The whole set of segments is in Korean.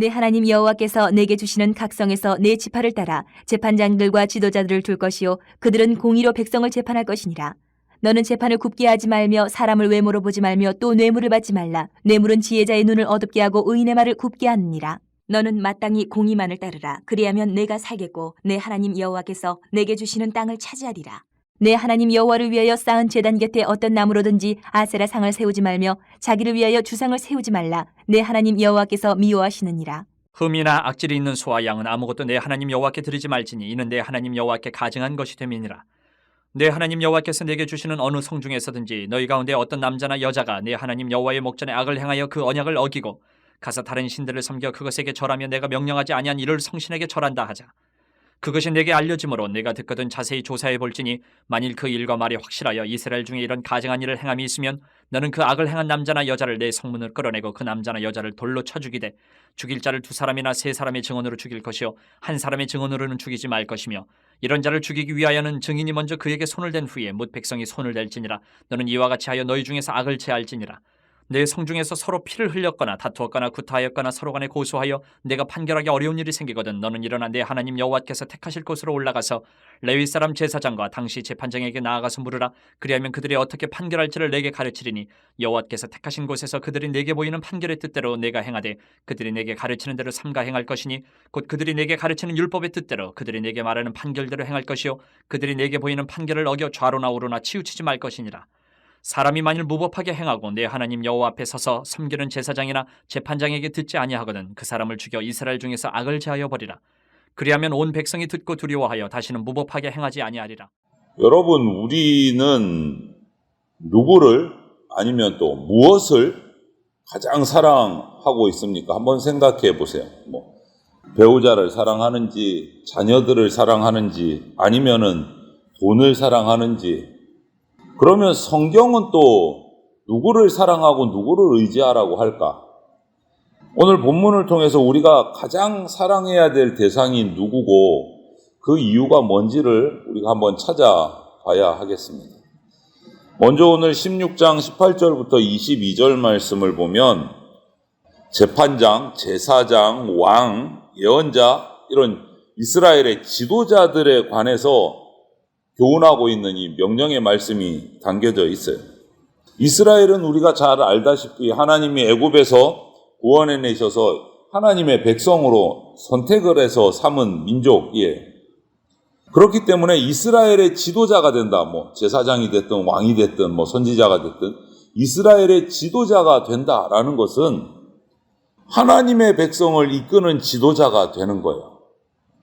내 하나님 여호와께서 내게 주시는 각성에서 내 지파를 따라 재판장들과 지도자들을 둘 것이요 그들은 공의로 백성을 재판할 것이니라. 너는 재판을 굽게 하지 말며 사람을 외모로 보지 말며 또 뇌물을 받지 말라. 뇌물은 지혜자의 눈을 어둡게 하고 의인의 말을 굽게 하느니라. 너는 마땅히 공의만을 따르라. 그리하면 내가 살겠고 내 하나님 여호와께서 내게 주시는 땅을 차지하리라. 내 하나님 여호와를 위하여 쌓은 제단 곁에 어떤 나무로든지 아세라 상을 세우지 말며 자기를 위하여 주상을 세우지 말라. 내 하나님 여호와께서 미워하시느니라. 흠이나 악질이 있는 소와 양은 아무것도 내 하나님 여호와께 드리지 말지니 이는 내 하나님 여호와께 가증한 것이 됨이니라. 내 하나님 여호와께서 내게 주시는 어느 성 중에서든지 너희 가운데 어떤 남자나 여자가 내 하나님 여호와의 목전에 악을 행하여 그 언약을 어기고 가서 다른 신들을 섬겨 그것에게 절하며 내가 명령하지 아니한 이를 성신에게 절한다 하자. 그것이 내게 알려지므로 내가 듣거든 자세히 조사해 볼지니 만일 그 일과 말이 확실하여 이스라엘 중에 이런 가증한 일을 행함이 있으면 너는 그 악을 행한 남자나 여자를 내 성문을 끌어내고 그 남자나 여자를 돌로 쳐 죽이되 죽일 자를 2사람이나 3사람의 증언으로 죽일 것이요 한 사람의 증언으로는 죽이지 말 것이며 이런 자를 죽이기 위하여는 증인이 먼저 그에게 손을 댄 후에 뭇 백성이 손을 댈지니라. 너는 이와 같이 하여 너희 중에서 악을 제할지니라. 내 성중에서 서로 피를 흘렸거나 다투었거나 구타하였거나 서로 간에 고소하여 내가 판결하기 어려운 일이 생기거든 너는 일어나 내 하나님 여호와께서 택하실 곳으로 올라가서 레위 사람 제사장과 당시 재판장에게 나아가서 물으라. 그리하면 그들이 어떻게 판결할지를 내게 가르치리니 여호와께서 택하신 곳에서 그들이 내게 보이는 판결의 뜻대로 내가 행하되 그들이 내게 가르치는 대로 삼가 행할 것이니 곧 그들이 내게 가르치는 율법의 뜻대로 그들이 내게 말하는 판결대로 행할 것이요 그들이 내게 보이는 판결을 어겨 좌로나 우로나 치우치지 말 것이니라. 사람이 만일 무법하게 행하고 내 하나님 여호와 앞에 서서 섬기는 제사장이나 재판장에게 듣지 아니하거든 그 사람을 죽여 이스라엘 중에서 악을 제하여 버리라. 그리하면 온 백성이 듣고 두려워하여 다시는 무법하게 행하지 아니하리라. 여러분, 우리는 누구를 아니면 또 무엇을 가장 사랑하고 있습니까? 한번 생각해 보세요. 배우자를 사랑하는지, 자녀들을 사랑하는지, 아니면은 돈을 사랑하는지. 그러면 성경은 또 누구를 사랑하고 누구를 의지하라고 할까? 오늘 본문을 통해서 우리가 가장 사랑해야 될 대상이 누구고 그 이유가 뭔지를 우리가 한번 찾아봐야 하겠습니다. 먼저 오늘 16장 18절부터 22절 말씀을 보면 재판장, 제사장, 왕, 예언자 이런 이스라엘의 지도자들에 관해서 교훈하고 있는 이 명령의 말씀이 담겨져 있어요. 이스라엘은 우리가 잘 알다시피 하나님이 애굽에서 구원해내셔서 하나님의 백성으로 선택을 해서 삼은 민족이에요. 그렇기 때문에 이스라엘의 지도자가 된다. 제사장이 됐든 왕이 됐든 선지자가 됐든 이스라엘의 지도자가 된다라는 것은 하나님의 백성을 이끄는 지도자가 되는 거예요.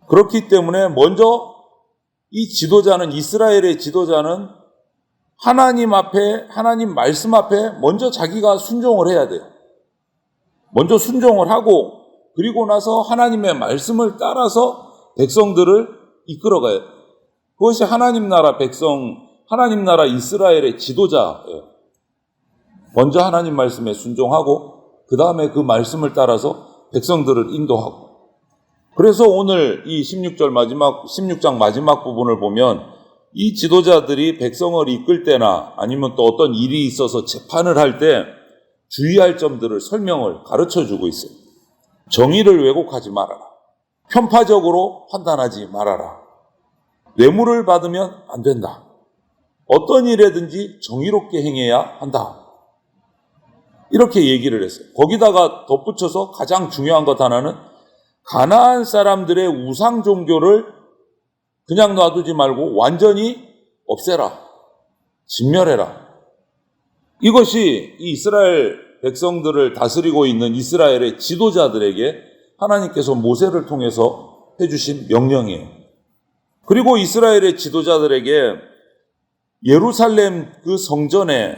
그렇기 때문에 먼저 이 지도자는 이스라엘의 지도자는 하나님 앞에 하나님 말씀 앞에 먼저 자기가 순종을 해야 돼요. 먼저 순종을 하고 그리고 나서 하나님의 말씀을 따라서 백성들을 이끌어가요. 그것이 하나님 나라 백성, 하나님 나라 이스라엘의 지도자예요. 먼저 하나님 말씀에 순종하고 그 다음에 그 말씀을 따라서 백성들을 인도하고. 그래서 오늘 이 16장 마지막 부분을 보면 이 지도자들이 백성을 이끌 때나 아니면 또 어떤 일이 있어서 재판을 할 때 주의할 점들을 설명을 가르쳐 주고 있어요. 정의를 왜곡하지 말아라. 편파적으로 판단하지 말아라. 뇌물을 받으면 안 된다. 어떤 일에든지 정의롭게 행해야 한다. 이렇게 얘기를 했어요. 거기다가 덧붙여서 가장 중요한 것 하나는 가나안 사람들의 우상 종교를 그냥 놔두지 말고 완전히 없애라. 진멸해라. 이것이 이 이스라엘 백성들을 다스리고 있는 이스라엘의 지도자들에게 하나님께서 모세를 통해서 해주신 명령이에요. 그리고 이스라엘의 지도자들에게 예루살렘 그 성전에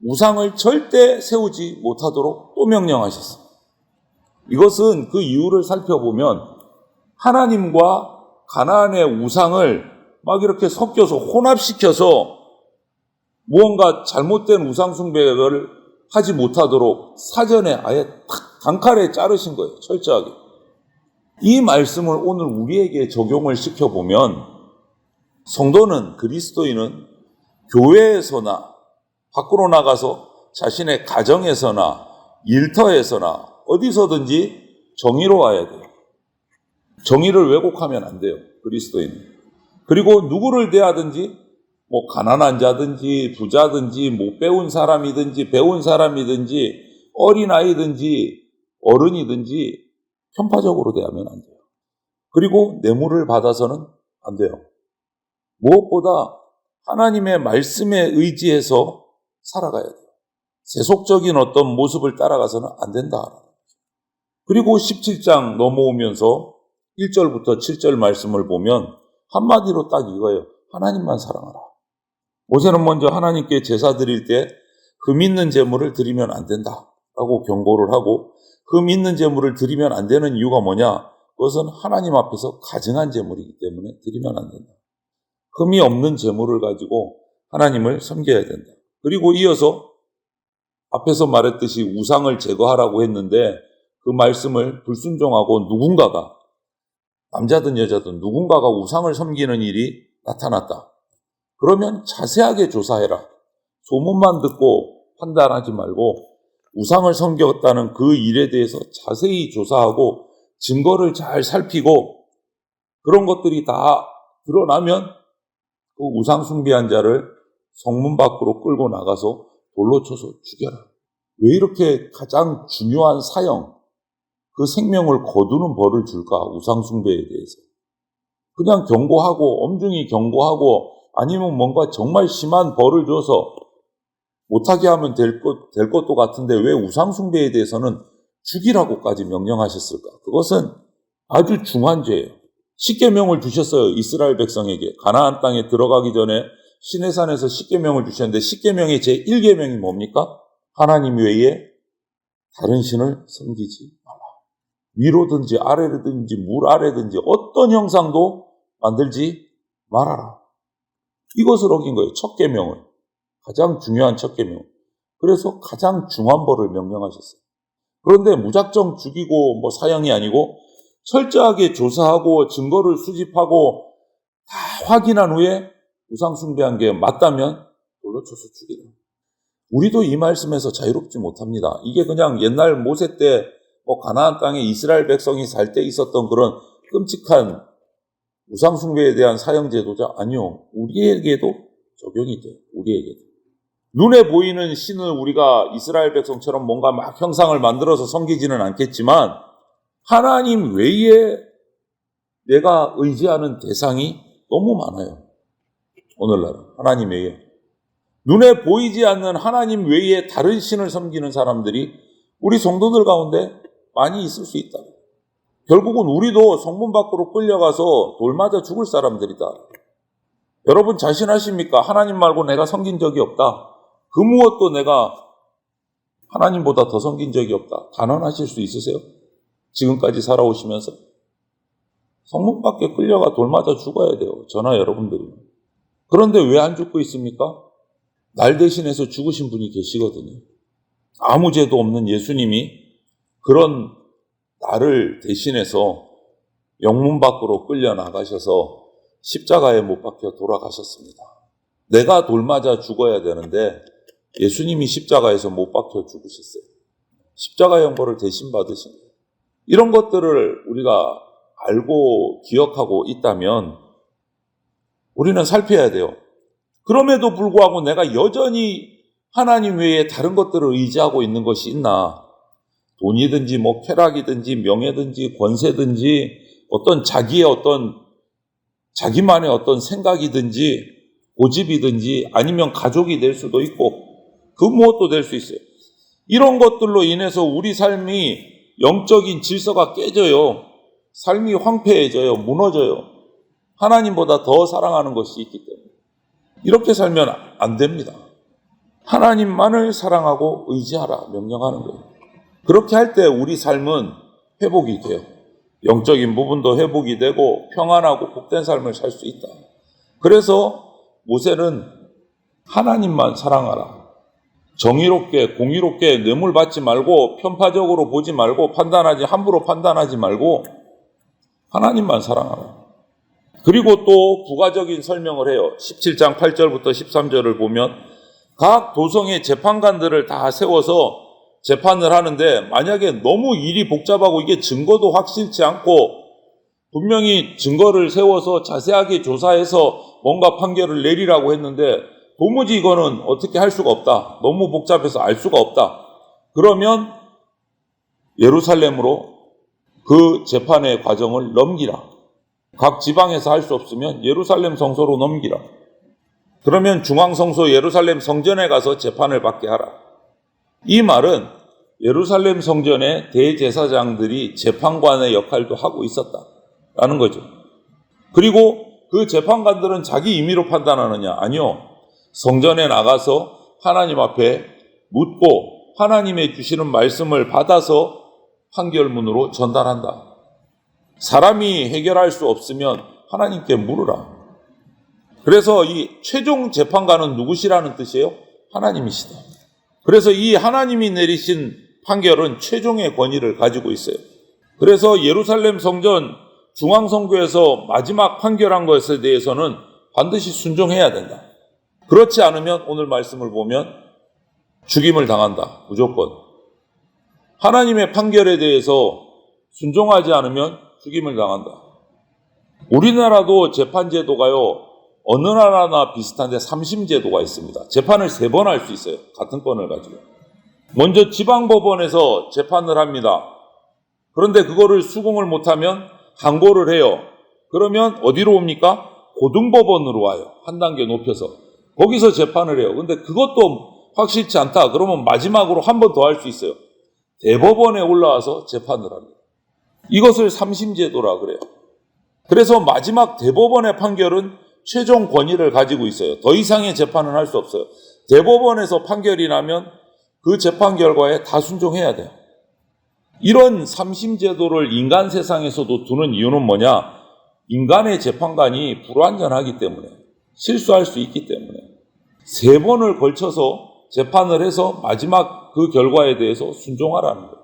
우상을 절대 세우지 못하도록 또 명령하셨어요. 이것은 그 이유를 살펴보면 하나님과 가나안의 우상을 막 이렇게 섞여서 혼합시켜서 무언가 잘못된 우상 숭배를 하지 못하도록 사전에 아예 탁 단칼에 자르신 거예요. 철저하게. 이 말씀을 오늘 우리에게 적용을 시켜보면 성도는, 그리스도인은 교회에서나 밖으로 나가서 자신의 가정에서나 일터에서나 어디서든지 정의로워야 돼요. 정의를 왜곡하면 안 돼요. 그리스도인은. 그리고 누구를 대하든지 뭐 가난한 자든지 부자든지 못 배운 사람이든지 배운 사람이든지 어린아이든지 어른이든지 편파적으로 대하면 안 돼요. 그리고 뇌물을 받아서는 안 돼요. 무엇보다 하나님의 말씀에 의지해서 살아가야 돼요. 세속적인 어떤 모습을 따라가서는 안 된다. 그리고 17장 넘어오면서 1절부터 7절 말씀을 보면 한마디로 딱 이거예요. 하나님만 사랑하라. 모세는 먼저 하나님께 제사 드릴 때 금 있는 제물을 드리면 안 된다라고 경고를 하고, 금 있는 제물을 드리면 안 되는 이유가 뭐냐? 그것은 하나님 앞에서 가증한 제물이기 때문에 드리면 안 된다. 흠이 없는 제물을 가지고 하나님을 섬겨야 된다. 그리고 이어서 앞에서 말했듯이 우상을 제거하라고 했는데 그 말씀을 불순종하고 누군가가, 남자든 여자든 누군가가 우상을 섬기는 일이 나타났다. 그러면 자세하게 조사해라. 소문만 듣고 판단하지 말고 우상을 섬겼다는 그 일에 대해서 자세히 조사하고 증거를 잘 살피고, 그런 것들이 다 드러나면 그 우상 숭배한 자를 성문 밖으로 끌고 나가서 돌로 쳐서 죽여라. 왜 이렇게 가장 중요한 사형, 그 생명을 거두는 벌을 줄까? 우상 숭배에 대해서. 그냥 경고하고 엄중히 경고하고 아니면 뭔가 정말 심한 벌을 줘서 못하게 하면 될 것도 같은데 왜 우상 숭배에 대해서는 죽이라고까지 명령하셨을까? 그것은 아주 중한 죄예요. 십계명을 주셨어요. 이스라엘 백성에게. 가나안 땅에 들어가기 전에 시내산에서 십계명을 주셨는데 십계명의 제1계명이 뭡니까? 하나님 외에 다른 신을 섬기지 마라. 위로든지 아래든지 물 아래든지 어떤 형상도 만들지 말아라. 이것을 어긴 거예요. 첫 계명을. 가장 중요한 첫 계명. 그래서 가장 중한 벌을 명령하셨어요. 그런데 무작정 죽이고 뭐 사형이 아니고 철저하게 조사하고 증거를 수집하고 다 확인한 후에 우상 숭배한 게 맞다면 돌로 쳐서 죽이라. 우리도 이 말씀에서 자유롭지 못합니다. 이게 그냥 옛날 모세 때 뭐 가나안 땅에 이스라엘 백성이 살 때 있었던 그런 끔찍한 우상 숭배에 대한 사형 제도자 아니요. 우리에게도 적용이 돼요. 우리에게도. 눈에 보이는 신은 우리가 이스라엘 백성처럼 뭔가 막 형상을 만들어서 섬기지는 않겠지만 하나님 외에 내가 의지하는 대상이 너무 많아요. 오늘날은 하나님 외에. 눈에 보이지 않는 하나님 외에 다른 신을 섬기는 사람들이 우리 성도들 가운데 많이 있을 수 있다. 결국은 우리도 성문 밖으로 끌려가서 돌 맞아 죽을 사람들이다. 여러분 자신하십니까? 하나님 말고 내가 섬긴 적이 없다. 그 무엇도 내가 하나님보다 더 섬긴 적이 없다. 단언하실 수 있으세요? 지금까지 살아오시면서. 성문 밖에 끌려가 돌 맞아 죽어야 돼요. 저나 여러분들이. 그런데 왜 안 죽고 있습니까? 날 대신해서 죽으신 분이 계시거든요. 아무 죄도 없는 예수님이 그런 나를 대신해서 영문 밖으로 끌려 나가셔서 십자가에 못 박혀 돌아가셨습니다. 내가 돌 맞아 죽어야 되는데 예수님이 십자가에서 못 박혀 죽으셨어요. 십자가 형벌을 대신 받으신 거예요. 이런 것들을 우리가 알고 기억하고 있다면 우리는 살펴야 돼요. 그럼에도 불구하고 내가 여전히 하나님 외에 다른 것들을 의지하고 있는 것이 있나? 돈이든지 뭐 쾌락이든지 명예든지 권세든지 어떤 자기만의 어떤 생각이든지 고집이든지 아니면 가족이 될 수도 있고 그 무엇도 될 수 있어요. 이런 것들로 인해서 우리 삶이 영적인 질서가 깨져요. 삶이 황폐해져요. 무너져요. 하나님보다 더 사랑하는 것이 있기 때문에. 이렇게 살면 안 됩니다. 하나님만을 사랑하고 의지하라 명령하는 거예요. 그렇게 할 때 우리 삶은 회복이 돼요. 영적인 부분도 회복이 되고 평안하고 복된 삶을 살 수 있다. 그래서 모세는 하나님만 사랑하라. 정의롭게 공의롭게 뇌물 받지 말고 편파적으로 보지 말고 함부로 판단하지 말고 하나님만 사랑하라. 그리고 또 부가적인 설명을 해요. 17장 8절부터 13절을 보면 각 도성의 재판관들을 다 세워서 재판을 하는데 만약에 너무 일이 복잡하고 이게 증거도 확실치 않고 분명히 증거를 세워서 자세하게 조사해서 뭔가 판결을 내리라고 했는데 도무지 이거는 어떻게 할 수가 없다. 너무 복잡해서 알 수가 없다. 그러면 예루살렘으로 그 재판의 과정을 넘기라. 각 지방에서 할 수 없으면 예루살렘 성소로 넘기라. 그러면 중앙성소 예루살렘 성전에 가서 재판을 받게 하라. 이 말은 예루살렘 성전의 대제사장들이 재판관의 역할도 하고 있었다라는 거죠. 그리고 그 재판관들은 자기 임의로 판단하느냐? 아니요. 성전에 나가서 하나님 앞에 묻고 하나님의 주시는 말씀을 받아서 판결문으로 전달한다. 사람이 해결할 수 없으면 하나님께 물으라. 그래서 이 최종 재판관은 누구시라는 뜻이에요? 하나님이시다. 그래서 이 하나님이 내리신 판결은 최종의 권위를 가지고 있어요. 그래서 예루살렘 성전 중앙성교에서 마지막 판결한 것에 대해서는 반드시 순종해야 된다. 그렇지 않으면 오늘 말씀을 보면 죽임을 당한다. 무조건. 하나님의 판결에 대해서 순종하지 않으면 죽임을 당한다. 우리나라도 재판제도가요. 어느 나라나 비슷한데 삼심제도가 있습니다. 재판을 3번 할 수 있어요. 같은 건을 가지고. 먼저 지방법원에서 재판을 합니다. 그런데 그거를 수긍을 못하면 항고를 해요. 그러면 어디로 옵니까? 고등법원으로 와요. 한 단계 높여서. 거기서 재판을 해요. 근데 그것도 확실치 않다. 그러면 마지막으로 한 번 더 할 수 있어요. 대법원에 올라와서 재판을 합니다. 이것을 삼심제도라 그래요. 그래서 마지막 대법원의 판결은 최종 권위를 가지고 있어요. 더 이상의 재판은 할 수 없어요. 대법원에서 판결이 나면 그 재판 결과에 다 순종해야 돼요. 이런 삼심제도를 인간 세상에서도 두는 이유는 뭐냐? 인간의 재판관이 불완전하기 때문에, 실수할 수 있기 때문에 3번을 걸쳐서 재판을 해서 마지막 그 결과에 대해서 순종하라는 거예요.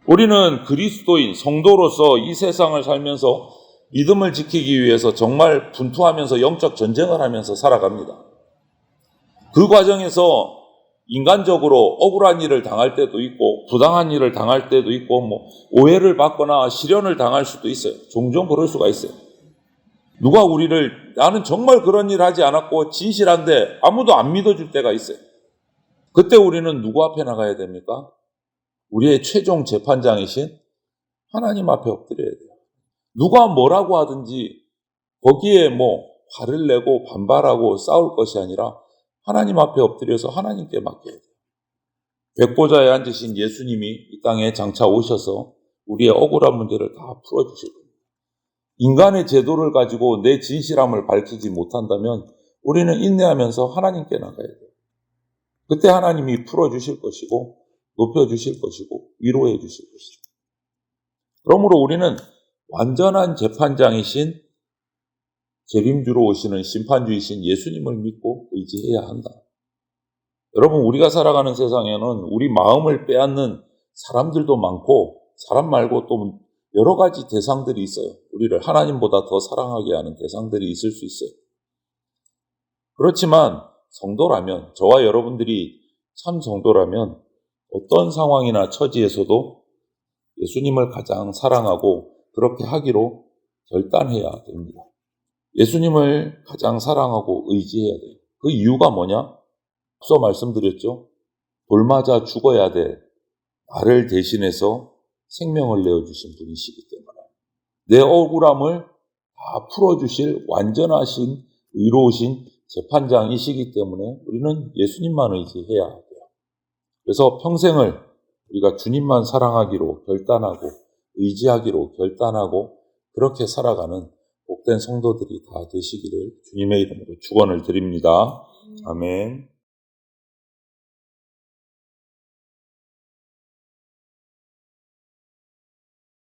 우리는 그리스도인, 성도로서 이 세상을 살면서 믿음을 지키기 위해서 정말 분투하면서 영적 전쟁을 하면서 살아갑니다. 그 과정에서 인간적으로 억울한 일을 당할 때도 있고 부당한 일을 당할 때도 있고 오해를 받거나 시련을 당할 수도 있어요. 종종 그럴 수가 있어요. 누가 우리를 나는 정말 그런 일 하지 않았고 진실한데 아무도 안 믿어줄 때가 있어요. 그때 우리는 누구 앞에 나가야 됩니까? 우리의 최종 재판장이신 하나님 앞에 엎드려야 돼요. 누가 뭐라고 하든지 거기에 화를 내고 반발하고 싸울 것이 아니라 하나님 앞에 엎드려서 하나님께 맡겨야 돼요. 백보자에 앉으신 예수님이 이 땅에 장차 오셔서 우리의 억울한 문제를 다 풀어주실 겁니다. 인간의 제도를 가지고 내 진실함을 밝히지 못한다면 우리는 인내하면서 하나님께 나가야 돼요. 그때 하나님이 풀어주실 것이고 높여주실 것이고 위로해 주실 것이죠. 그러므로 우리는 완전한 재판장이신 재림주로 오시는 심판주이신 예수님을 믿고 의지해야 한다. 여러분, 우리가 살아가는 세상에는 우리 마음을 빼앗는 사람들도 많고 사람 말고 또 여러 가지 대상들이 있어요. 우리를 하나님보다 더 사랑하게 하는 대상들이 있을 수 있어요. 그렇지만 성도라면, 저와 여러분들이 참 성도라면 어떤 상황이나 처지에서도 예수님을 가장 사랑하고 그렇게 하기로 결단해야 됩니다. 예수님을 가장 사랑하고 의지해야 돼요. 그 이유가 뭐냐? 앞서 말씀드렸죠. 돌맞아 죽어야 될 나를 대신해서 생명을 내어주신 분이시기 때문에 내 억울함을 다 풀어주실 완전하신 의로우신 재판장이시기 때문에 우리는 예수님만 의지해야 돼요. 그래서 평생을 우리가 주님만 사랑하기로 결단하고 의지하기로 결단하고 그렇게 살아가는 복된 성도들이 다 되시기를 주님의 이름으로 축원을 드립니다. 아멘.